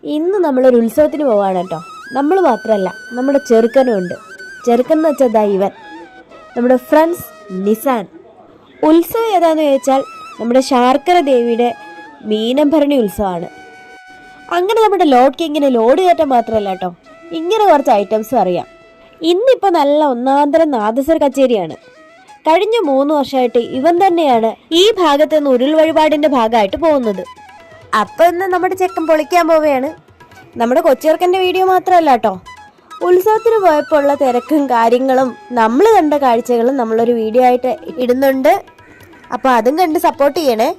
ഇന്ന് നമ്മളൊരു ഉത്സവത്തിന് പോവാണ് കേട്ടോ. നമ്മൾ മാത്രമല്ല, നമ്മുടെ ചെറുക്കനും ഉണ്ട്. ചെറുക്കൻ എന്ന് വെച്ചാൽ ദാ ഇവൻ, നമ്മുടെ ഫ്രണ്ട്സ് നിസാൻ. ഉത്സവം ഏതാന്ന് ചോദിച്ചാൽ നമ്മുടെ ശാർക്കര ദേവിയുടെ മീനഭരണി ഉത്സവമാണ്. അങ്ങനെ നമ്മുടെ ലോഡ് കിങ്ങിന് ലോഡ് കയറ്റം മാത്രമല്ല കേട്ടോ, ഇങ്ങനെ കുറച്ച് ഐറ്റംസും അറിയാം. ഇന്നിപ്പോൾ നല്ല ഒന്നാന്തരം നാദസ്വര കച്ചേരിയാണ്. കഴിഞ്ഞ 3 വർഷമായിട്ട് ഇവൻ തന്നെയാണ് ഈ ഭാഗത്ത് നിന്ന് ഉരുൾ വഴിപാടിന്റെ ഭാഗമായിട്ട് പോകുന്നത്. അപ്പൊ ഇന്ന് നമ്മുടെ ചെക്കൻ പൊളിക്കാൻ പോവുകയാണ്. നമ്മുടെ കൊച്ചിയർക്കൻ്റെ വീഡിയോ മാത്രമല്ല കേട്ടോ, ഉത്സവത്തിന് പോയപ്പോൾ ഉള്ള തിരക്കും കാര്യങ്ങളും നമ്മൾ കണ്ട കാഴ്ചകളും നമ്മളൊരു വീഡിയോ ആയിട്ട് ഇടുന്നുണ്ട്. അപ്പോൾ അതും കണ്ട് സപ്പോർട്ട് ചെയ്യണേ.